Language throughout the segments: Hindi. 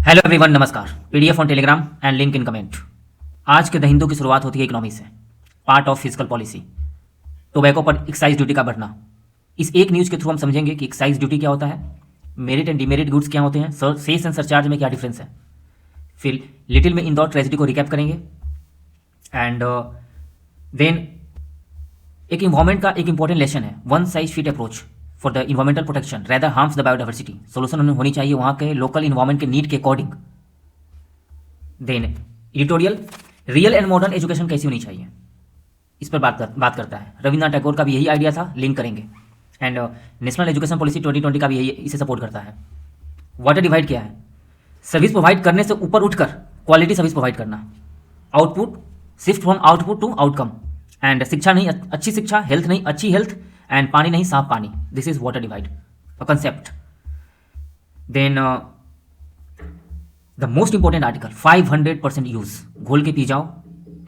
हेलो एवरीवन, नमस्कार। PDF on Telegram and link in comment. आज के द हिंदू की शुरुआत होती है इकोनॉमी से। Part of physical policy, tobacco पर एक्साइज ड्यूटी का बढ़ना। इस एक न्यूज़ के थ्रू हम समझेंगे कि एक्साइज ड्यूटी क्या होता है, मेरिट एंड डिमेरिट गुड्स क्या होते हैं, सेस एंड सरचार्ज में क्या डिफरेंस है। फिर लिटिल में इंदौर ट्रेजिडी को रिकैप करेंगे एंड देन एक इन्वायरमेंट का एक इंपॉर्टेंट लेसन है, one size fit approach for the environmental protection rather harms the biodiversity. Solution होनी चाहिए वहाँ के लोकल इन्वायरमेंट के नीड के according. Then editorial, real and modern education कैसी होनी चाहिए, इस पर बात करता है। रविन्द्रनाथ टैगोर का भी यही आइडिया था, लिंक करेंगे। एंड नेशनल एजुकेशन पॉलिसी 2020 का भी यही इसे सपोर्ट करता है। वाटर डिवाइड क्या है, सर्विस प्रोवाइड करने से ऊपर उठकर क्वालिटी सर्विस प्रोवाइड करना। Output, shift from output to outcome. And शिक्षा नहीं अच्छी शिक्षा, हेल्थ नहीं अच्छी हेल्थ, एंड पानी नहीं साफ पानी। This is water divide, a concept. Then the most important article 500% use, घोल के पी जाओ।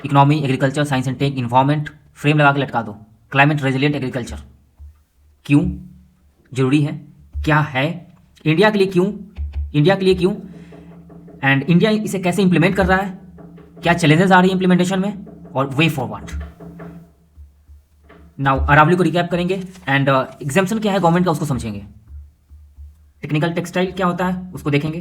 Economy, agriculture, science and tech, environment, frame लगा के लटका दो। क्लाइमेट रेजिलिएंट एग्रीकल्चर क्यों जरूरी है, क्या है, इंडिया के लिए क्यों, एंड इंडिया इसे कैसे इंप्लीमेंट कर रहा है, क्या चैलेंजेस आ रही है इंप्लीमेंटेशन में, और वे फॉरवर्ड। नाउ अरावली को रिकैप करेंगे एंड एग्जाम्पशन क्या है गवर्नमेंट का, उसको समझेंगे। टेक्निकल टेक्सटाइल क्या होता है उसको देखेंगे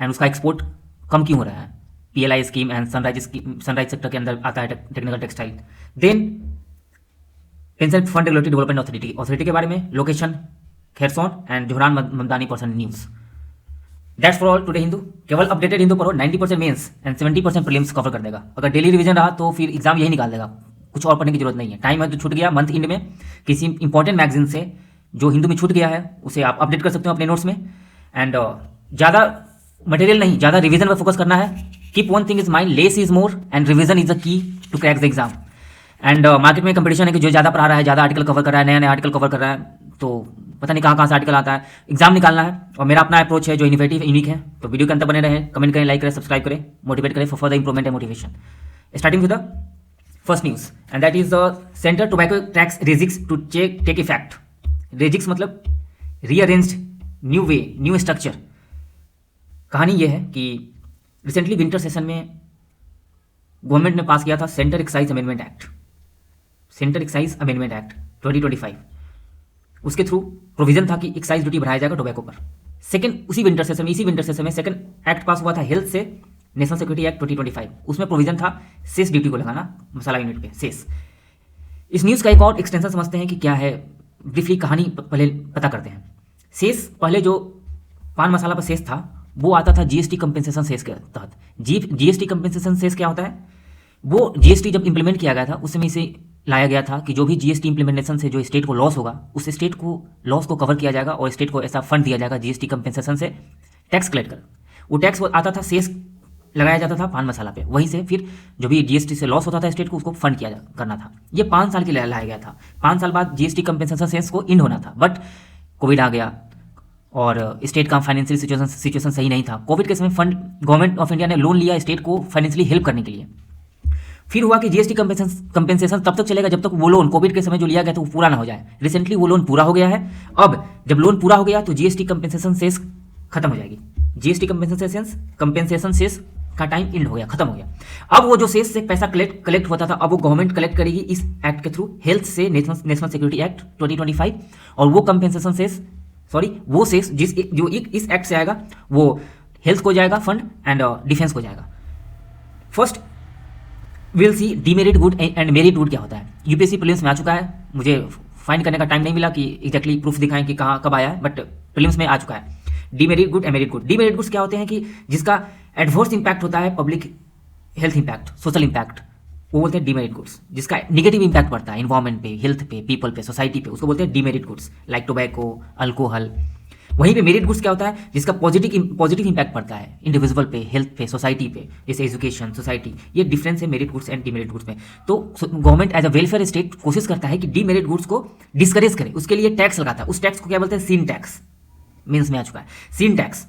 एंड उसका एक्सपोर्ट कम क्यों हो रहा है। PLI scheme and sunrise sector के अंदर आता है technical textile. Then pension fund regulatory development authority के बारे में, लोकेशन खैरसौन and Zohran Mamdani person news. That's for all today Hindu. केवल अपडेटेड हिंदू पढ़ो, 90% मेंस एंड 70% प्रीलिम्स कवर कर देगा। अगर डेली रिवीजन रहा तो फिर एग्जाम यही निकाल देगा, कुछ और पढ़ने की जरूरत नहीं है। टाइम है तो छूट गया, मंथ एंड में किसी इंपॉर्टेंट मैगजीन से जो हिंदू में छूट गया है उसे आप अपडेट कर सकते हो अपने नोट्स में। एंड ज़्यादा मटेरियल नहीं, ज़्यादा रिवीजन पर फोकस करना है। Keep one thing is mind, less is more and revision is the key to crack the exam. And market में कंपटीशन है कि जो ज़्यादा पढ़ा रहा है, ज़्यादा आर्टिकल कवर कर रहा है, नया आर्टिकल कवर कर रहा है, तो पता नहीं कहाँ से आर्टिकल आता है। एग्जाम निकालना है और मेरा अपना अप्रोच है जो इनोवेटिव यूनिक है। तो वीडियो के अंदर बने रहें, कमेंट करें, लाइक करें, सब्सक्राइब करें, मोटिवेट करें for further improvement and motivation. Starting with the first news and that is the centre tobacco tax rejigs to take effect. Rejigs मतलब rearranged, new way, new structure. कहानी यह है कि रिसेंटली विंटर सेशन में गवर्नमेंट ने पास किया था सेंटर एक्साइज अमेंडमेंट एक्ट, 2025। उसके थ्रू प्रोविजन था कि एक्साइज ड्यूटी बढ़ाया जाएगा टोबैको पर। इसी विंटर सेशन में सेकंड एक्ट पास हुआ था हेल्थ से, नेशनल सिक्योरिटी एक्ट 2025। उसमें प्रोविजन था सेस ड्यूटी को लगाना मसाला यूनिट पे, सेस। इस न्यूज़ का एक और एक्सटेंशन समझते हैं कि क्या है, ब्रीफली कहानी पहले पता करते हैं। सेस पहले जो पान मसाला पर सेस था वो आता था जीएसटी कंपेंसेशन सेस के तहत। जीएसटी कंपेंसेशन सेस क्या होता है, वो जीएसटी जब इंप्लीमेंट किया गया था उस समय इसे लाया गया था कि जो भी जीएसटी इंप्लीमेंटेशन से जो स्टेट को लॉस होगा उस स्टेट को लॉस को कवर किया जाएगा और स्टेट को ऐसा फंड दिया जाएगा जीएसटी कंपेंसेशन से टैक्स कलेक्ट कर। वो टैक्स आता था, सेस लगाया जाता था पान मसाला पे, वहीं से फिर जो भी जीएसटी से लॉस होता था स्टेट को उसको फंड करना था। ये 5 साल के लिए लाया गया था। 5 साल बाद जीएसटी कंपेंसेशन सेस को इंड होना था, बट कोविड आ गया और स्टेट का फाइनेंशियल सिचुएशन सही नहीं था। कोविड के समय फंड गवर्नमेंट ऑफ इंडिया ने लोन लिया स्टेट को फाइनेंशियली हेल्प करने के लिए। फिर हुआ कि जीएसटी कंपेंसेशन तब तक चलेगा जब तक वो लोन कोविड के समय जो लिया गया था वो पूरा ना हो जाए। रिसेंटली वो लोन पूरा हो गया है। अब जब लोन पूरा हो गया तो जीएसटी कंपेंसेशन सेस खत्म हो जाएगी। जीएसटी कंपेंसेशन सेस का टाइम एंड हो गया, खत्म हो गया। अब वो जो सेस से पैसा कलेक्ट होता था अब वो गवर्नमेंट कलेक्ट करेगी इस एक्ट के थ्रू, हेल्थ से, नेशनल सिक्योरिटी एक्ट 2025। और वो कंपेंसेशन सेस, वो सेस जो इस एक्ट से आएगा वो हेल्थ को जाएगा फंड एंड डिफेंस को जाएगा। First will see demerit good and merit good क्या होता है। यूपीएससी प्रीलिम्स में आ चुका है, मुझे फाइंड करने का टाइम नहीं मिला कि एग्जैक्टली प्रूफ दिखाएं कि कहाँ कब आया है, बट प्रीलिम्स में आ चुका है। Demerit good, a merit good. Demerit goods क्या होते हैं कि जिसका एडवर्स इंपैक्ट होता है, public health impact, social impact, वो बोलते हैं डीमेरिट गुड्स। जिसका नेगेटिव इंपैक्ट पड़ता है इन्वायरमेंट पे, हेल्थ पे, पीपल पे, सोसाइटी पे, उसको बोलते हैं demerit goods, like tobacco, alcohol. वहीं पे मेरिट गुड्स क्या होता है, जिसका पॉजिटिव इंपैक्ट पड़ता है इंडिविजुअल पे, हेल्थ पे, सोसाइटी पे, जैसे एजुकेशन, सोसाइटी। ये डिफरेंस है merit goods and demerit goods में। तो government as a welfare state कोशिश करता है कि डीमेरिट गुड्स को डिस्करेज करे, उसके लिए टैक्स लगाता है। उस टैक्स को क्या बोलते हैं, सीन टैक्स। मीन्स में आ चुका है सीन टैक्स,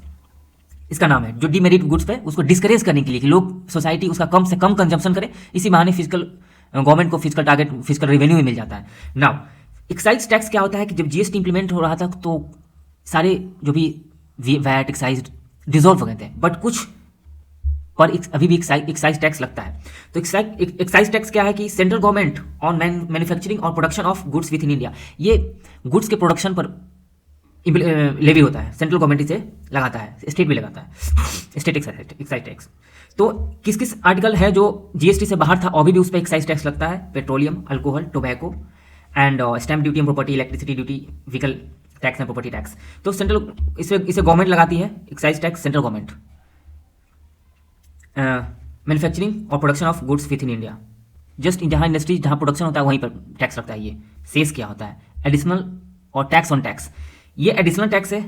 इसका नाम है। जो डीमेरिट गुड्स पे उसको डिस्करेज करने के लिए कि लोग, सोसाइटी उसका कम से कम कंजम्पशन करे, इसी बहाने गवर्नमेंट को फिजिकल टारगेट, फिजिकल रेवेन्यू में मिल जाता है। नाउ एक्साइज टैक्स क्या होता है कि जब जीएसटी इंप्लीमेंट हो रहा था तो सारे जो भी वैट, एक्साइज डिजॉल्व हो गए थे, बट कुछ पर अभी भी एक्साइज टैक्स लगता है। तो एक्साइज टैक्स क्या है कि सेंट्रल गवर्नमेंट ऑन मैन्युफैक्चरिंग और production of goods within India, ये गुड्स के प्रोडक्शन पर लेवी होता है, सेंट्रल गवर्नमेंट इसे लगाता है, स्टेट भी लगाता है, स्टेट एक्साइज टैक्स। तो किस किस आर्टिकल है जो जीएसटी से बाहर था अभी भी उस पर एक्साइज टैक्स लगता है? Petroleum, alcohol, tobacco and stamp duty and property, electricity duty, vehicle tax and property tax. तो सेंट्रल इसे गवर्नमेंट लगाती है excise tax, central government. Manufacturing और production of goods within India, just जहाँ इंडस्ट्री जहाँ प्रोडक्शन होता है वहीं पर टैक्स लगता है। ये सेस क्या होता है? एडिशनल और टैक्स ऑन टैक्स। ये एडिशनल टैक्स है,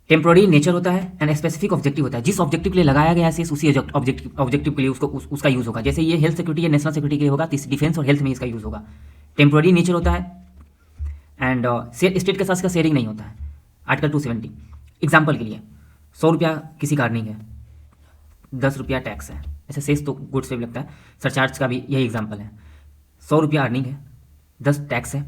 टेम्पोररी नेचर होता है एंड स्पेसिफिक ऑब्जेक्टिव होता है। जिस ऑब्जेक्टिव के लिए लगाया गया है सेस उसी ऑब्जेक्टिव के लिए उसका यूज होगा। जैसे ये हेल्थ सिक्योरिटी या नेशनल सिक्योरिटी के लिए होगा, तो डिफेंस और हेल्थ में इसका यूज होगा। टेम्पोररी नेचर होता है एंड स्टेट के साथ इसका शेयरिंग नहीं होता है। आर्टिकल 270 एग्जाम्पल के लिए 100 रुपया किसी का अर्निंग है, 10 रुपया टैक्स है। ऐसे सेस तो गुड्स पे भी लगता है, सरचार्ज का भी यही एग्जाम्पल है। 100 रुपया अर्निंग है, 10 टैक्स है,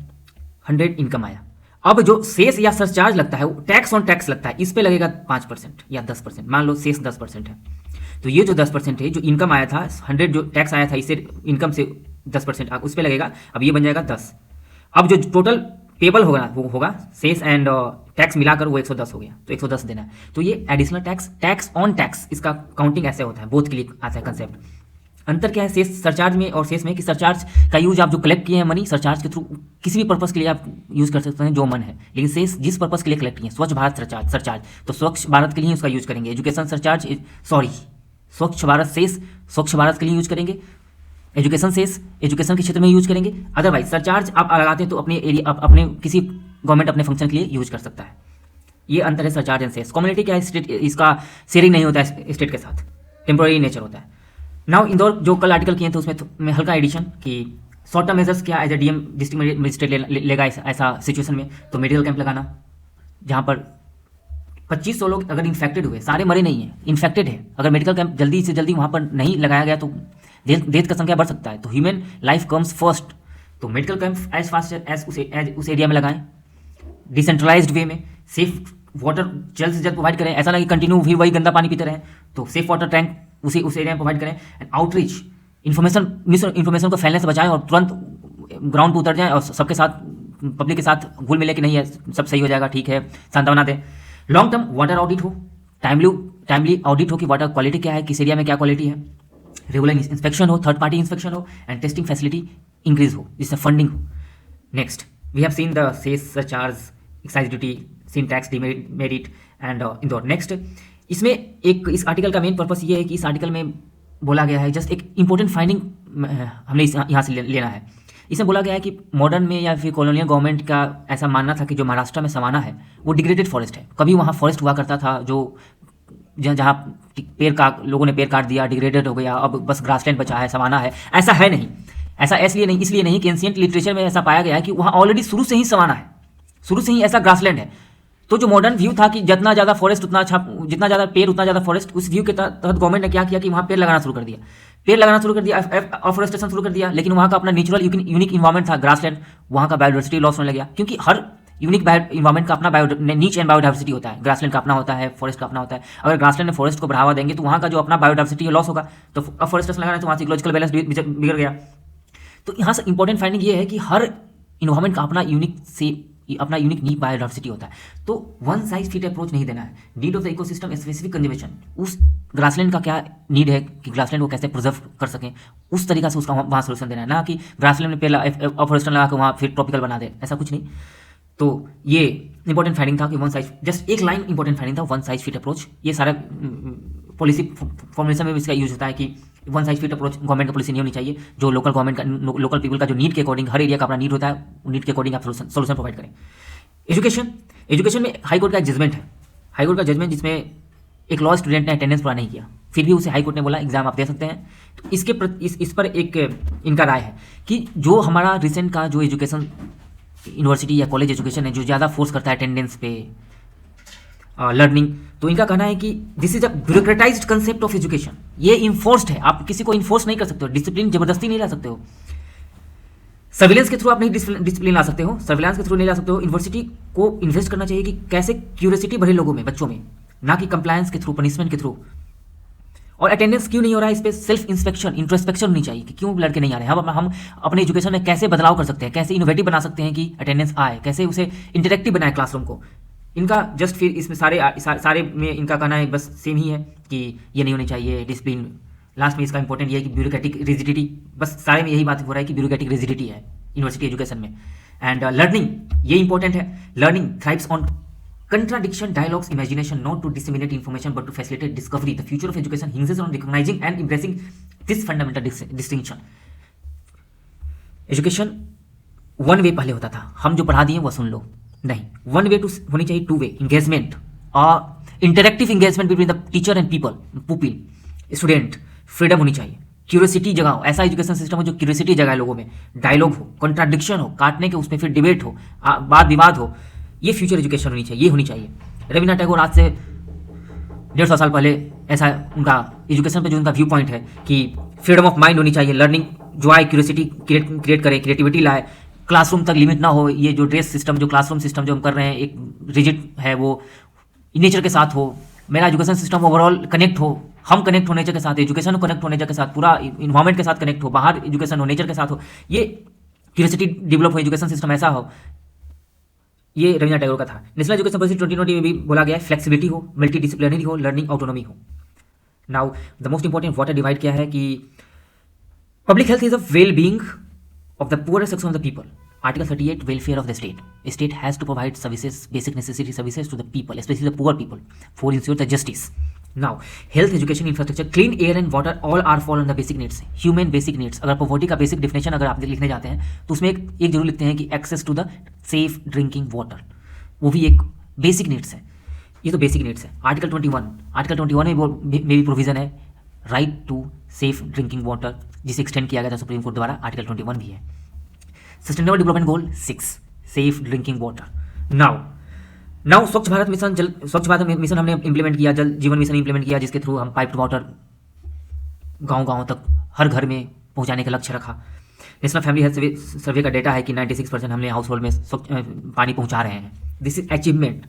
100 इनकम आया। अब जो सेस या सरचार्ज लगता है, टैक्स ऑन टैक्स लगता है, इस पे लगेगा 5% या 10%। मान लो सेस 10% है, तो ये जो 10% है, जो इनकम आया था 100, जो टैक्स आया था इससे इनकम से 10% उस पे लगेगा। अब ये बन जाएगा 10। अब जो टोटल पेबल होगा वो होगा सेस एंड टैक्स मिलाकर वो 110 हो गया, तो 110 देना है। तो ये additional tax, tax on tax, इसका काउंटिंग ऐसे होता है, बोथ के लिए आता है कंसेप्ट। अंतर क्या है सेस सरचार्ज में और सेस में? कि सरचार्ज का यूज आप जो कलेक्ट किए हैं मनी, सरचार्ज के थ्रू किसी भी पर्पस के लिए आप यूज कर सकते हैं जो मन है। लेकिन सेस जिस पर्पस के लिए कलेक्ट किए, स्वच्छ भारत सरचार्ज, तो स्वच्छ भारत के लिए उसका यूज करेंगे। एजुकेशन सरचार्ज, स्वच्छ भारत सेस स्वच्छ भारत के लिए यूज करेंगे। एजुकेशन सेस एजुकेशन के क्षेत्र में यूज करेंगे। अदरवाइज सरचार्ज आप लगाते हैं तो अपने एरिया, अपने किसी गवर्नमेंट अपने फंक्शन के लिए यूज कर सकता है। ये अंतर है सरचार्ज एंड सेस। कम्युनिटी क्या है? स्टेट, इसका शेयरिंग नहीं होता है स्टेट के साथ, टेम्पोररी नेचर होता है। नाउ इंदौर जो कल आर्टिकल किए थे उसमें में हल्का एडिशन कि शॉर्ट टर्म मेजर्स क्या as a DM district magistrate लेगा ऐसा सिचुएशन में, तो मेडिकल कैंप लगाना जहाँ पर 2500 लोग अगर इन्फेक्टेड हुए, सारे मरे नहीं हैं, इन्फेक्टेड है, अगर मेडिकल कैंप जल्दी से जल्दी वहाँ पर नहीं लगाया गया तो डेथ का संख्या बढ़ सकता है। तो ह्यूमन लाइफ कम्स फर्स्ट, तो medical camp as fast as उस एरिया में लगाएं, डिसेंट्रलाइज्ड वे में, सेफ वाटर जल्द से जल्द प्रोवाइड करें। ऐसा नहीं कि कंटिन्यू भी वही गंदा पानी पीते रहें, तो सेफ वाटर टैंक उस एरिया में प्रोवाइड करें। एंड आउटरीच, इन्फॉर्मेशन को फैलने से बचाएं और तुरंत ग्राउंड पर उतर जाएं और सबके साथ, पब्लिक के साथ घुल मिले कि नहीं है, सब सही हो जाएगा, ठीक है, सांत्वना दें। लॉन्ग टर्म वाटर ऑडिट हो, टाइमली ऑडिट हो कि वाटर क्वालिटी क्या है, किस एरिया में क्या क्वालिटी है। रेगुलर इंस्पेक्शन हो, थर्ड पार्टी इंस्पेक्शन हो एंड टेस्टिंग फैसिलिटी इंक्रीज हो, जिससे फंडिंग हो। Next we have seen the cess surcharge, excise duty, seen tax, demerit and Indore. नेक्स्ट इसमें एक इस आर्टिकल का मेन पर्पस ये है कि इस आर्टिकल में बोला गया है, जस्ट एक इंपॉर्टेंट फाइंडिंग हमने यहाँ से लेना है। इसमें बोला गया है कि मॉडर्न में या फिर कॉलोनियल गवर्नमेंट का ऐसा मानना था कि जो महाराष्ट्र में सवाना है वो डिग्रेडेड फॉरेस्ट है। कभी वहाँ फॉरेस्ट हुआ करता था जो जहाँ लोगों ने पेड़ काट दिया, डिग्रेडेड हो गया, अब बस ग्रासलैंड बचा है, सवाना है। ऐसा है नहीं, ऐसा इसलिए नहीं कि एंशिएंट लिटरेचर में ऐसा पाया गया है कि वहाँ ऑलरेडी शुरू से ही सवाना है, शुरू से ही ऐसा ग्रासलैंड है। तो जो मॉडर्न व्यू था कि जितना ज़्यादा फॉरेस्ट उतना अच्छा, जितना ज़्यादा पेड़ उतना ज़्यादा फॉरेस्ट, उस व्यू के तहत गवर्नमेंट ने क्या किया कि वहाँ पेड़ लगाना शुरू कर दिया, अफॉरेस्टेशन शुरू कर दिया। लेकिन वहाँ का अपना नेचुरल यूनिक इन्वायरमेंट था ग्रासलैंड, वहाँ का बायोडाइवर्सिटी लॉस होने लगा, क्योंकि हर यूनिक इन्वायरमेंट का अपना नीच एंड बायोडाइवर्सिटी होता है। ग्रासलैंड का अपना होता है, फॉरेस्ट का अपना होता है। अगर ग्रासलैंड में फॉरेस्ट को बढ़ावा देंगे तो वहाँ का जो अपना बायोडाइवर्सिटी लॉस होगा, तो अफॉरेस्टेशन लगाना तो वहाँ से इकोलॉजिकल बैलेंस बिगड़ गया। तो यहाँ से इंपॉर्टेंट फाइंडिंग ये है कि हर इन्वायरमेंट का अपना यूनिक नीड बायोडाइवर्सिटी होता है। तो वन साइज फिट अप्रोच नहीं देना है। Need of the ecosystem specific conservation, उस ग्रासलैंड का क्या नीड है कि ग्रासलैंड को कैसे प्रिजर्व कर सकें, उस तरीका से उसका वहाँ सोल्यूशन देना है, ना कि ग्रासलैंड में पहला अफॉरेस्टेशन लगा के वहाँ फिर ट्रॉपिकल बना दे, ऐसा कुछ नहीं। तो ये इंपॉर्टेंट फाइंडिंग था कि वन साइज, जस्ट एक लाइन इंपॉर्टेंट फाइंडिंग था, वन साइज फिट अप्रोच। ये सारा पॉलिसी फॉर्मुलेशन में इसका यूज होता है कि one size fit approach government का पॉलिसी नहीं होनी चाहिए। जो लोकल गवर्नमेंट का, लोकल पीपल का जो नीड के अकॉर्डिंग, हर एरिया का अपना नीड होता है, नीड के अकॉर्डिंग आप सोल्यूशन प्रोवाइड करें। एजुकेशन में हाई कोर्ट का जजमेंट है, हाई कोर्ट का जजमेंट जिसमें एक लॉ स्टूडेंट ने अटेंडेंस पूरा नहीं किया, फिर भी उसे हाई कोर्ट ने बोला एग्जाम आप दे सकते हैं। तो इस पर एक इनका राय है कि जो हमारा रिसेंट का जो एजुकेशन यूनिवर्सिटी या कॉलेज एजुकेशन है, जो ज़्यादा फोर्स करता है अटेंडेंस पे, लर्निंग, तो इनका कहना है कि this is a bureaucratized concept of education. ये इन्फोर्स्ड है, आप किसी को इन्फोर्स नहीं कर सकते हो, डिसिप्लिन जबरदस्ती नहीं ला सकते हो, सर्विलेंस के थ्रू आप नहीं डिसिप्लिन ला सकते हो, सर्विलांस के थ्रू नहीं ला सकते हो। यूनिवर्सिटी को इन्वेस्ट करना चाहिए कि कैसे क्यूरियोसिटी बढ़े लोगों में, बच्चों में, ना कि कंप्लायंस के थ्रू, पनिशमेंट के थ्रू। और अटेंडेंस क्यों नहीं हो रहा है, इस पर सेल्फ इंस्पेक्शन, इंट्रोस्पेक्शन होनी चाहिए कि क्यों लड़के नहीं आ रहे हैं। हम अपने एजुकेशन में कैसे बदलाव कर सकते हैं, कैसे इनोवेटिव बना सकते हैं कि अटेंडेंस आए, कैसे उसे इंटरेक्टिव बनाए क्लासरूम को। इनका जस्ट फिर इसमें सारे में इनका कहना है बस सेम ही है कि ये नहीं होनी चाहिए डिसिप्लिन। लास्ट में इसका इंपॉर्टेंट ये है कि ब्यूरोक्रेटिक रिजिडिटी, बस सारे में यही बात हो रहा है कि ब्यूरोक्रेटिक रिजिडिटी है यूनिवर्सिटी एजुकेशन में। एंड लर्निंग, ये इंपॉर्टेंट है, learning thrives on contradiction, dialogues, imagination, not to disseminate information but to facilitate discovery. The future of education hinges on recognizing and embracing this fundamental distinction. Education one way पहले होता था, हम जो पढ़ा दिए वो सुन लो, नहीं, वन वे टू होनी चाहिए टू वे इंगेजमेंट और interactive engagement between the teacher and pupil student. Freedom होनी चाहिए, क्यूरियोसिटी जगाओ, ऐसा एजुकेशन सिस्टम हो जो क्यूरियोसिटी जगाए लोगों में, डायलॉग हो, कॉन्ट्राडिक्शन हो, काटने के उसमें फिर डिबेट हो, वाद विवाद हो, ये फ्यूचर एजुकेशन होनी चाहिए, ये होनी चाहिए। रविन्द्रनाथ टैगोर आज से 150 साल पहले ऐसा उनका एजुकेशन पे जो उनका व्यू पॉइंट है कि फ्रीडम ऑफ माइंड होनी चाहिए, लर्निंग जो आए क्यूरियोसिटी क्रिएट करे, क्रिएटिविटी लाए, क्लासरूम तक लिमिट ना हो। ये जो ड्रेस सिस्टम, जो क्लासरूम सिस्टम जो हम कर रहे हैं एक रिजिड है, वो नेचर के साथ हो। मेरा एजुकेशन सिस्टम ओवरऑल कनेक्ट हो, हम कनेक्ट हो नेचर के साथ, एजुकेशन कनेक्ट हो नेचर के साथ, पूरा इन्वायरमेंट के साथ कनेक्ट हो, बाहर एजुकेशन हो नेचर के साथ हो, ये क्यूरियोसिटी डेवलप हो, एजुकेशन सिस्टम ऐसा हो। ये रविन्द्रनाथ टैगोर का था। नेशनल एजुकेशन पॉलिसी 2020 में भी बोला गया है फ्लेक्सिबिलिटी हो, मल्टी डिसिप्लिनरी हो, लर्निंग ऑटोनॉमी हो। Now the most important water divide क्या है कि public health is a well being of the poor section of the people. Article 38 welfare of the state. State has to provide services, basic necessary services to the people, specially the poor people, for ensure the justice. Now health, education, infrastructure, clean air and water all are fall on the basic needs, human basic needs. अगर पॉवर्टी का बेसिक डिफिनेशन अगर आप लिखने जाते हैं तो उसमें एक जरूर लिखते हैं कि access to the safe drinking water, वो भी एक बेसिक नीड्स है। ये तो बेसिक नीड्स है। आर्टिकल 21 में भी प्रोविजन है right to safe drinking water, जिसे एक्सटेंड किया गया था सुप्रीम कोर्ट द्वारा। आर्टिकल 21 भी है। Sustainable development goal 6 safe drinking water. Now स्वच्छ भारत मिशन हमने इंप्लीमेंट किया, जल जीवन मिशन इंप्लीमेंट किया, जिसके थ्रू हम पाइप्ड वाटर गांव तक हर घर में पहुंचाने का लक्ष्य रखा। नेशनल फैमिली हेल्थ सर्वे का डेटा है कि 96% हमने हाउस होल्ड में पानी पहुंचा रहे हैं। This is achievement.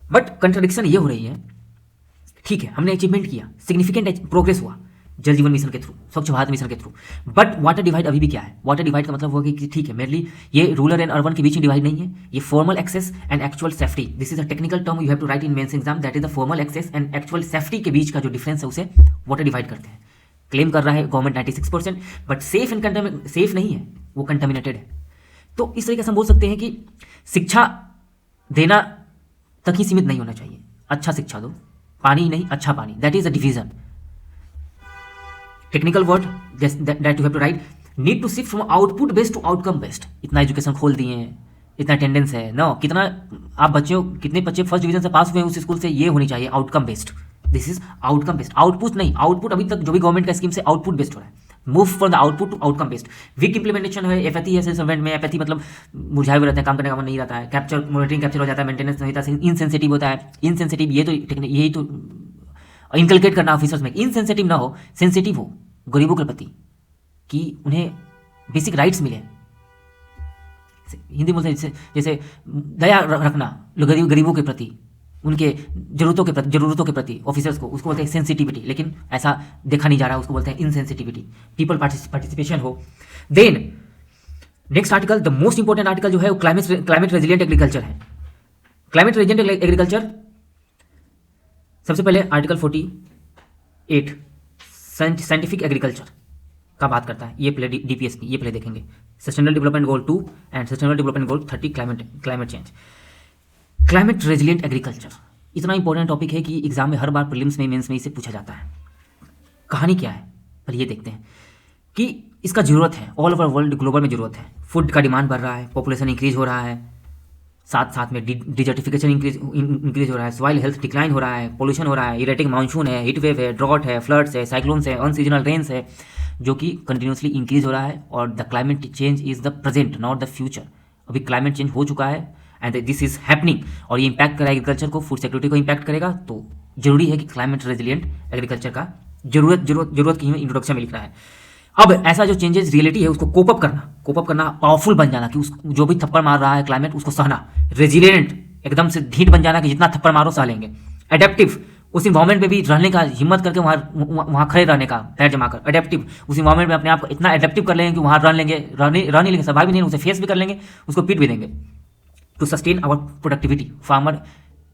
But contradiction ये हो रही है, ठीक है हमने अचीवमेंट किया, सिग्निफिकेंट प्रोग्रेस हुआ जल जीवन मिशन के थ्रू, स्वच्छ भारत मिशन के थ्रू, बट वाटर डिवाइड अभी भी क्या है? वाटर डिवाइड का मतलब हुआ कि ठीक है मेनली ये रूरल एंड अर्बन के बीच में डिवाइड नहीं है, ये formal access and actual safety, this is a technical term you have to write in mains exam, that is the formal access and actual safety के बीच का जो डिफरेंस है उसे वाटर डिवाइड करते हैं। क्लेम कर रहा है government 96%, but safe and safe नहीं है, वो कंटामिनेटेड है। तो इस तरीके से हम बोल सकते हैं कि शिक्षा देना तक ही सीमित नहीं होना चाहिए, अच्छा शिक्षा दो, पानी नहीं अच्छा पानी, that is a division. Technical word that you have to write, need to shift from output based to outcome based. इतना एजुकेशन खोल दिए हैं, इतना अटेंडेंस है ना, कितना आप बच्चों कितने बच्चे फर्स्ट डिवीजन से पास हुए हैं उस स्कूल से, ये होनी चाहिए outcome based. This is outcome based, output नहीं। आउटपुट अभी तक जो भी गवर्नमेंट का स्कीम से आउटपुट बेस्ड हो रहा है, move for the output to outcome based. Weak implementation है, एपैथी है सर्वेंट में, एपैथी मतलब मुरझाए हुए रहते हैं, काम करने का मन नहीं रहता है, कैप्चर मॉनिटरिंग कैप्चर हो जाता है, मेंटेनेंस नहीं होता, इनसेंसिटिव होता है। इनसेंसिटिव ये तो यही तो इनकलकेट करना ऑफिसर्स में, इनसेंसिटिव ना हो, सेंसिटिव हो गरीबों के प्रति, कि उन्हें बेसिक राइट्स मिले। हिंदी बोलते हैं जैसे दया रखना गरीबों के प्रति, उनके जरूरतों के प्रति ऑफिसर्स को, उसको बोलते हैं सेंसिटिविटी, लेकिन ऐसा देखा नहीं जा रहा, उसको बोलते हैं इनसेंसिटिविटी। पीपल पार्टिसिपेशन हो। Then next article, the most important article जो है वो क्लाइमेट रेजिलिएंट एग्रीकल्चर है। क्लाइमेट रेजिलिएंट एग्रीकल्चर सबसे पहले आर्टिकल 48 साइंटिफिक एग्रीकल्चर का बात करता है, ये पहले डीपीएसपी, ये पहले देखेंगे। Sustainable development goal 2 and sustainable development goal 30 climate change. Climate resilient agriculture इतना इंपॉर्टेंट टॉपिक है कि एग्जाम में हर बार प्रीलिम्स में मेंस में इसे पूछा जाता है। कहानी क्या है पर ये देखते हैं कि इसका जरूरत है, ऑल ओवर वर्ल्ड ग्लोबल में जरूरत है। फूड का डिमांड बढ़ रहा है, पॉपुलेशन इंक्रीज हो रहा है, साथ में डिजर्टिफिकेशन इंक्रीज हो रहा है, सॉइल हेल्थ डिक्लाइन हो रहा है, पोल्यूशन हो रहा है, इरेटिंग मानसून है, हीट वेव है, ड्रॉट है, फ्लड्स है, साइक्लोन्स है, अनसीजनल रेन्स है, जो कि कंटिन्यूसली इंक्रीज हो रहा है। और the climate change is the present not the future. अभी क्लाइमेट चेंज हो चुका है एंड दिस इज हैपनिंग, और ये इंपैक्ट करेगा एग्रीकल्चर को, फूड सिक्योरिटी को इंपैक्ट करेगा। तो जरूरी है कि क्लाइमेट रेजिलिएंट एग्रीकल्चर का जरूरत की इंट्रोडक्शन में लिख रहा है। अब ऐसा जो चेंजेस रियलिटी है उसको कोप अप करना, पावरफुल बन जाना, कि उस जो भी थप्पड़ मार रहा है क्लाइमेट उसको सहना, रेजिलिएंट एकदम से ढीठ बन जाना कि जितना थप्पड़ मारो सह लेंगे। एडेप्टिव, उस इन्वायरमेंट में भी रहने का हिम्मत करके वहाँ खड़े रहने का, पैर जमा कर। एडेप्टिव, उस इन्वायरमेंट में अपने आप को इतना एडेप्टिव कर लेंगे कि वहाँ रह लेंगे, रह नहीं लेंगे, सर्वाइव नहीं, उसे फेस भी कर लेंगे, उसको पीट भी देंगे। To sustain our productivity, farmer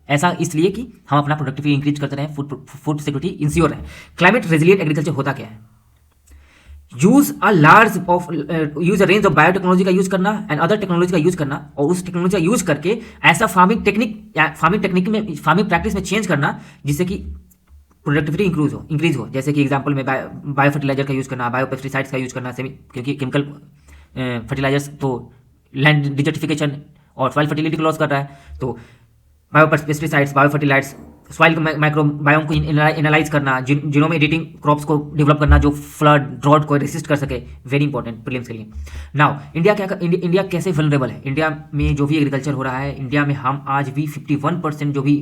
ऐसा इसलिए कि हम अपना प्रोडक्टिविटी इंक्रीज करते रहें, फूड सिक्योरिटी इंश्योर है। क्लाइमेट रेजिलिएंट एग्रीकल्चर होता क्या है? Use a range of biotechnology का यूज करना एंड अदर टेक्नोलॉजी का यूज करना, और उस टेक्नोलॉजी का यूज करके ऐसा फार्मिंग टेक्निक में, फार्मिंग प्रैक्टिस में चेंज करना जिससे कि प्रोडक्टिविटी इंक्रीज हो। जैसे कि एग्जांपल में बायो फर्टिलाइजर का यूज करना, बायो पेस्टिसाइड्स का यूज करना, क्योंकि केमिकल फर्टिलाइजर्स तो लैंड डिजर्टिफिकेशन और सॉइल फर्टिलिटी को लॉस कर रहा है, तो bio pesticides, bio fertilisers, soil microbiome को एनालाइज करना, जीनोम एडिटिंग क्रॉप्स को डेवलप करना जो फ्लड ड्रॉट को रेसिस्ट कर सके, वेरी इंपॉर्टेंट प्रीलिम्स के लिए। नाउ इंडिया कैसे वल्नरेबल है? इंडिया में जो भी एग्रीकल्चर हो रहा है, इंडिया में हम आज भी 51% जो भी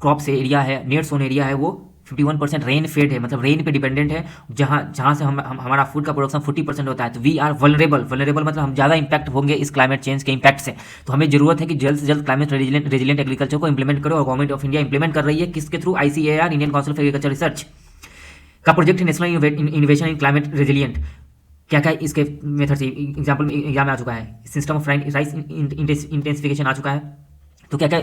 क्रॉप से एरिया है, नेट सोन एरिया है, वो 51% रेन फेड है, मतलब रेन पे डिपेंडेंट है, जहाँ से हमारा फूड का प्रोडक्शन 40% होता है। तो वी आर वल्नरेबल मतलब हम ज़्यादा इंपैक्ट होंगे इस क्लाइमेट चेंज के इंपैक्ट से। तो हमें जरूरत है कि जल्द से जल्द क्लाइमेट रेजिलिएंट एग्रीकल्चर को इंप्लीमेंट करो, और गवर्नमेंट ऑफ इंडिया इंप्लीमेंट कर रही है। किसके through? ICAR, Indian council of agriculture research का प्रोजेक्ट है, national innovation in climate resilient. क्या क्या इसके मेथड्स एग्जाम्पल एग्जाम में आ चुका है, सिस्टम ऑफ राइस इंटेंसिफिकेशन आ चुका है। तो क्या क्या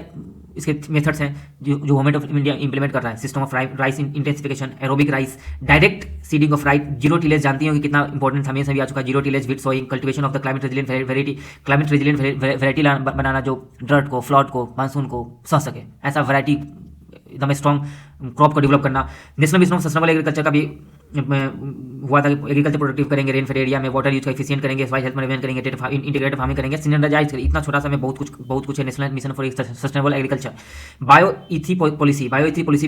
इसके मेथड्स हैं जो गवर्नमेंट ऑफ इंडिया इंप्लीमेंट कर रहा है? System of rice intensification, aerobic rice, direct seeding of rice, zero tillage, जानती हो कि कितना इंपॉर्टेंट हमें सभी आ चुका है, zero tillage with sowing, cultivation of the climate resilient variety, climate resilient variety बनाना जो ड्रट को, फ्लड को, मानसून को सह सके, ऐसा वैरायटी एकदम स्ट्रॉन्ग क्रॉप को डेवलप करना। National mission of sustainable agriculture का भी हुआ था कि एग्रीकल्चर प्रोडक्टिव करेंगे, रेन फेड एरिया में वाटर यूज का एफिशिएंट करेंगे, सॉइल हेल्थ मैनेजमेंट करेंगे, इंटीग्रेटेड फार्मिंग करेंगे, सिंडर्डाइज करेंगे। इतना छोटा सा में बहुत कुछ है। National mission for sustainable agriculture, bio E three policy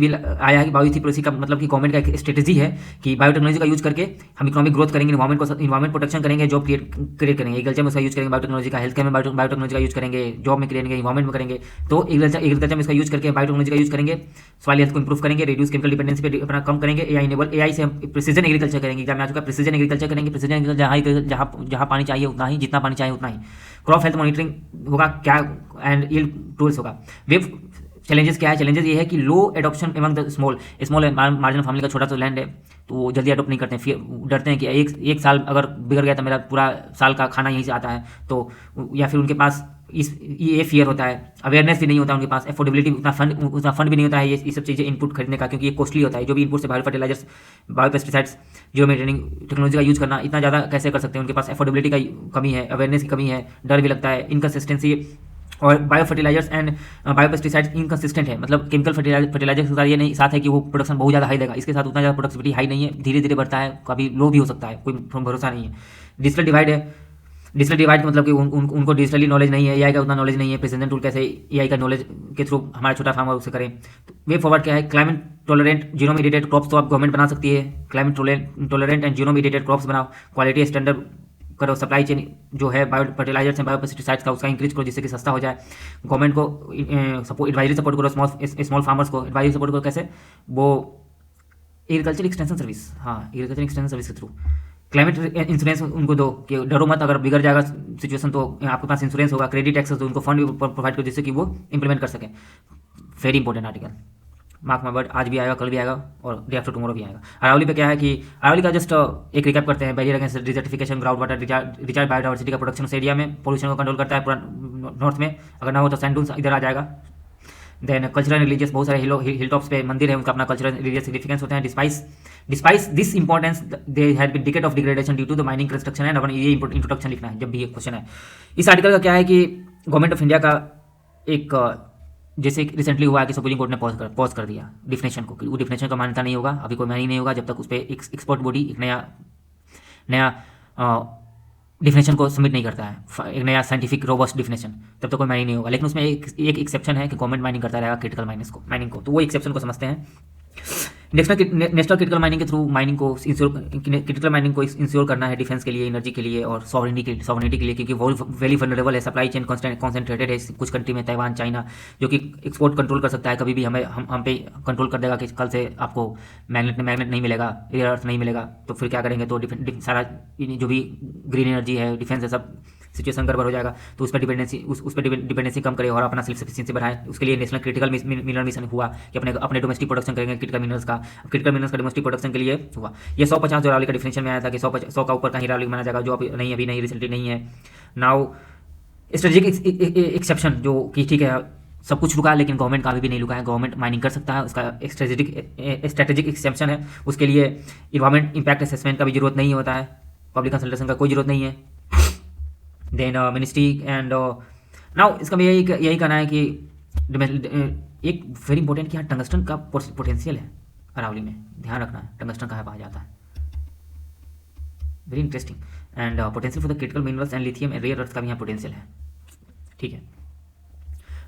भी आया है कि बायोइथी पॉलिसी का मतलब कि गवर्नमेंट का एक स्ट्रेटेजी है कि बायोटेक्नोलॉजी का यूज करके हम इकोनॉमिक ग्रोथ करेंगे, इन्वायरमेंट प्रोटेक्शन करेंगे, जॉब क्रिएट करेंगे। एग्रीकल्चर में उसका यूज करेंगे बायोटेक्नोलॉजी का, हेल्थ केयर में बायोटेक्नोलॉजी का यूज करेंगे, जॉब में करेंगे, इन्वायरमेंट में करेंगे। तो एग्रीकल्चर में इसका यूज करके बायोटेक्नोलॉजी का यूज करेंगे, सॉइल हेल्थ को इंप्रूव करेंगे, रिड्यूस केमिकल डिपेंडेंसी पे अपना कम करेंगे, AI से हम प्रिसीजन एग्रीकल्चर करेंगे। एग्जाम में आ चुका है, प्रिसीजन एग्रीकल्चर करेंगे। प्रिसीजन एग्रीकल्चर जहाँ पानी चाहिए उतना ही, जितना पानी चाहिए उतना ही। क्रॉप हेल्थ मॉनिटरिंग होगा क्या, एंड यील्ड टूल्स होगा। वेब चैलेंजेस क्या है? चैलेंजेस ये है कि low adoption among the small marginal family का छोटा सा लैंड है तो वो जल्दी अडोप्ट नहीं करते हैं, फिर डरते हैं कि एक साल अगर बिगड़ गया तो मेरा पूरा साल का खाना यहीं से आता है, तो या फिर उनके पास ये फियर होता है, अवेयरनेस भी नहीं होता उनके पास, एफोर्डेबिलिटी उतना फंड भी नहीं होता है ये सब चीज़ें इनपुट खरीदने का, क्योंकि ये कॉस्टली होता है। जो भी इनपुट से bio fertilisers, bio pesticides, zero maintaining technology का यूज़ करना इतना ज़्यादा कैसे कर सकते हैं? उनके पास एफोर्डेबिलिटी का कमी है, अवेयरनेस की कमी है, डर भी लगता है, इनकन्सिस्टेंसी। और bio fertilisers and bio pesticides inconsistent है, मतलब केमिकल फर्टिलाइजर्स के साथ ये नहीं साथ है कि वो प्रोडक्शन बहुत ज़्यादा हाई देगा, इसके साथ उतना ज़्यादा प्रोडक्टिविटी हाई नहीं है, धीरे धीरे बढ़ता है, कभी लो भी हो सकता है, कोई भरोसा नहीं है। डिजिटल डिवाइड है, डिजिटल डिवाइड मतलब कि उनको डिजिटली नॉलेज नहीं है, AI का उतना नॉलेज नहीं है, प्रेसिडेंट टूल कैसे AI का नॉलेज के थ्रू हमारा छोटा फार्मर उसे करें। तो वे फॉरवर्ड क्या है? Climate tolerant geno mediated crops तो आप गवर्नमेंट बना सकती है, climate tolerant and geno mediated crops बनाओ, क्वालिटी स्टैंडर्ड करो, सप्लाई चेन जो है bio fertilisers and bio pesticides का उसका इंक्रीज करो जिससे कि सस्ता हो जाए। गवर्नमेंट को एडवाइजरी सपोर्ट करो, स्मॉल फार्मर्स को एडवाइजरी सपोर्ट करो, कैसे? वो एग्रीकल्चर एक्सटेंशन सर्विस, हाँ एग्रीकल्चर एक्सटेंशन सर्विस के थ्रू। क्लाइमेट इंश्योरेंस उनको दो कि डरो मत, अगर बिगड़ जाएगा सिचुएशन तो आपके पास इंश्योरेंस होगा। क्रेडिट एक्सेस तो उनको फंड भी प्रोवाइड करो जिससे कि वो इंप्लीमेंट कर सकें। Very important article, mark my word, आज भी आएगा, कल भी आएगा और डे आफ्टर टुमारो भी आएगा। अरावली पे क्या है कि अरावली का जस्ट एक रिकैप करते हैं। Barrier against desertification, ground water recharge, biodiversity का प्रोडक्शन उस एरिया में, पोल्यूशन को कंट्रोल करता है पूरा नॉर्थ में, अगर ना हो तो सैंड डून्स इधर आ जाएगा। देन कल्चरल रिलीजियस, बहुत सारे हिल टॉप्स पे मंदिर है, उनका अपना कल्चरल रिलीजियस सिग्निफिकेंस होते हैं। Despite this importance they had been decade of degradation due to the mining construction and upon ये इंट्रोडक्शन लिखना है जब भी ये क्वेश्चन है। इस आर्टिकल का क्या है कि गवर्नमेंट ऑफ इंडिया का एक जैसे रिसेंटली हुआ है कि सुप्रीम कोर्ट ने पॉज कर दिया डिफिनेशन को, वो डिफिनेशन का मान्यता नहीं होगा, अभी कोई मानी नहीं होगा जब तक उस पर एक एक्सपर्ट बॉडी एक नया डिफिनेशन को सबमिट नहीं करता है, एक नया साइंटिफिक रोबस्ट डिफिनेशन, तब तक कोई माइनिंग नहीं होगा। लेकिन उसमें एक एक्सेप्शन है कि गवर्नमेंट माइनिंग करता रहेगा क्रिटिकल माइनिंग को, तो वो एक्सेप्शन को समझते हैं। नेशनल क्रिटिकल माइनिंग के थ्रू माइनिंग को क्रिटिकल माइनिंग को इंश्योर करना है डिफेंस के लिए, एनर्जी के लिए और सॉवरेनिटी के लिए, क्योंकि वो वेरी वल्नरेबल है, सप्लाई चेन कॉन्सेंट्रेटेड है कुछ कंट्री में, ताइवान, चाइना, जो कि एक्सपोर्ट कंट्रोल कर सकता है, कभी भी हम पे कंट्रोल कर देगा कि कल से आपको मैग्नेट नहीं मिलेगा, एयर अर्थ नहीं मिलेगा, तो फिर क्या करेंगे? तो सारा जो भी ग्रीन एनर्जी है, डिफेंस है, सब सिचुएशन गड़बड़ हो जाएगा, तो उस पर डिपेंडेंसी कम करे और अपना सेल्फ सफिशिएंसी बढ़ाए। उसके लिए नेशनल क्रिटिकल मिनरल मिशन हुआ कि अपने डोमेस्टिक प्रोडक्शन करेंगे क्रिटिकल मिनरल्स का। क्रिटिकल मिनरल्स का डोमेस्टिक प्रोडक्शन के लिए हुआ। ये 150 जो रावली का डिफिनेशन में आया था कि 100 का ऊपर का ही रावली माना जाएगा, जो अभी नहीं रिसेंटली नहीं है। नाउ स्ट्रेटेजिक एक्सेप्शन, जो कि ठीक है सब कुछ रुका है लेकिन गवर्नमेंट का अभी भी नहीं रुका है, गवर्नमेंट माइनिंग कर सकता है, उसका स्ट्रेटेजिक एक्सेप्शन है। उसके लिए इन्वायरमेंट इम्पैक्ट असेसमेंट का भी जरूरत नहीं होता है, पब्लिक कंसल्टेशन का कोई जरूरत नहीं है। देन मिनिस्ट्री एंड नाउ इसका भी यही कहना है कि एक वेरी इंपॉर्टेंट कि यहाँ टंगस्टन का पोटेंशियल है अरावली में, ध्यान रखना है टंगस्टन कहाँ पाया जाता है, very interesting. And potential for the critical minerals and lithium and rare earth का भी यहाँ पोटेंशियल है, ठीक है।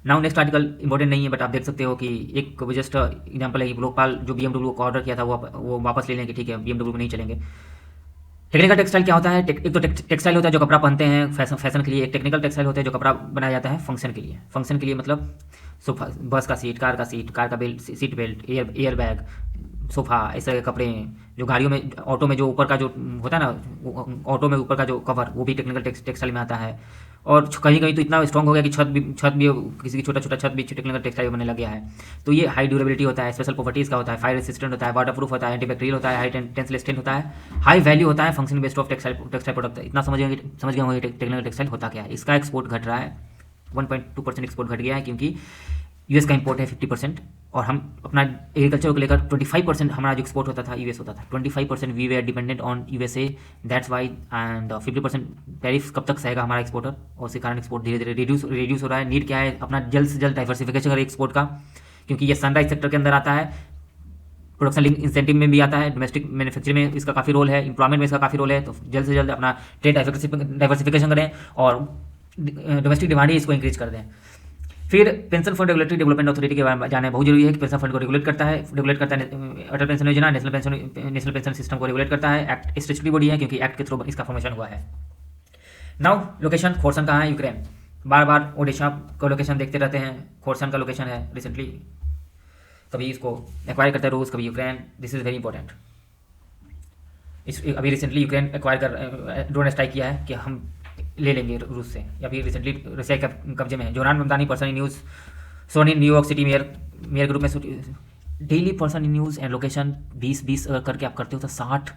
नाउ नेक्स्ट आर्टिकल इंपॉर्टेंट नहीं है बट आप देख सकते हो कि एक जस्ट एग्जांपल है कि लोकपाल जो BMW को ऑर्डर किया था वो वापस ले लेंगे, ठीक है, BMW को नहीं चलेंगे। टेक्निकल टेक्सटाइल क्या होता है? एक तो टेक्सटाइल होता है जो कपड़ा पहनते हैं फैशन के लिए, एक टेक्निकल टेक्सटाइल होता है जो कपड़ा बनाया जाता है फंक्शन के लिए। फंक्शन के लिए मतलब सोफा, बस का सीट, कार का belt, seat belt, air bag, sofa, इस तरह के कपड़े। जो गाड़ियों में, ऑटो में जो ऊपर का जो होता है ना, ऑटो में ऊपर का जो कवर, वो भी टेक्निकल टेक्सटाइल में आता है। और कहीं कहीं तो इतना स्ट्रॉन्ग हो गया कि छत भी किसी की छोटा छत भी टेक्निकल टेक्सटाइल बनने लग गया है। तो ये हाई ड्यूरेबिलिटी होता है, स्पेशल प्रॉपर्टीज का होता है, फायर रेसिस्टेंट होता है, वाटर प्रूफ होता है, एंटीबैक्टीरियल होता है, हाई टेंसिल स्ट्रेंथ होता है, हाई वैल्यू होता है, function based of textile product. इतना समझ गए होंगे टेक्निकल टेक्सटाइल होता क्या है। इसका एक्सपोर्ट घट रहा है, 1.2% एक्सपोर्ट घट गया है क्योंकि यूएस का इंपोर्ट है 50% और हम अपना एग्रीकल्चर को लेकर 25% हमारा जो एक्सपोर्ट होता था यूएस होता था। 25% we were dependent on USA, that's why. And 50% tariff कब तक सहेगा हमारा एक्सपोर्टर, और उसी कारण एक्सपोर्ट धीरे धीरे रिड्यूस हो रहा है। नीड क्या है? अपना जल्द से जल्द डाइवर्सिफिकेशन करें एक्सपोर्ट का, क्योंकि ये सनराइज सेक्टर के अंदर आता है, प्रोडक्शन लिंक इंसेंटिव में भी आता है, डोमेस्टिक मैन्युफैक्चरिंग में इसका काफ़ी रोल है, एम्प्लॉयमेंट में इसका काफ़ी रोल है। तो जल्द से जल्द अपना ट्रेड डाइवर्सिफिकेशन करें और डोमेस्टिक डिमांड ही इसको इंक्रीज कर दें। फिर pension fund regulatory development authority के बारे में जानना बहुत जरूरी है कि पेंशन फंड को रेगुलेट करता है अटल पेंशन योजना, नेशनल पेंशन सिस्टम को रेगुलेट करता है। एक्ट स्टेचुटरी बॉडी है क्योंकि एक्ट के थ्रू इसका फॉर्मेशन हुआ है। नाउ लोकेशन, खोरसन कहाँ है? यूक्रेन। बार बार ओडिशा का लोकेशन देखते रहते हैं, खोरसन का लोकेशन है। रिसेंटली कभी इसको एक्वायर करता है रूस, कभी Ukraine. This is very important. अभी रिसेंटली यूक्रेन एक्वायर कर ड्रोन स्ट्राइक किया है कि हम ले लेंगे रूस से। अभी रिसेंटली रशिया के कब्जे में है। Zohran Mamdani, person in news, सोनी न्यूयॉर्क सिटी मेयर ग्रुप में daily person in news and location 20 अगर करके आप करते हो तो 60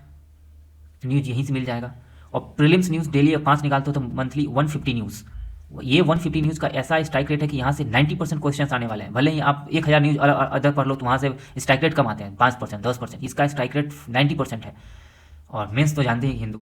न्यूज़ यहीं से मिल जाएगा। और प्रीलिम्स न्यूज़ डेली 5 निकालते हो तो मंथली 150 न्यूज़। ये 150 न्यूज़ का ऐसा स्ट्राइक रेट है कि यहाँ से 90% क्वेश्चन आने वाले हैं। भले ही आप 1000 न्यूज़ अदर पढ़ लो तो वहाँ से स्ट्राइक रेट कम आते हैं, 5%, 10%। इसका स्ट्राइक रेट 90% है। और मेंस तो जानते हैं हिंदू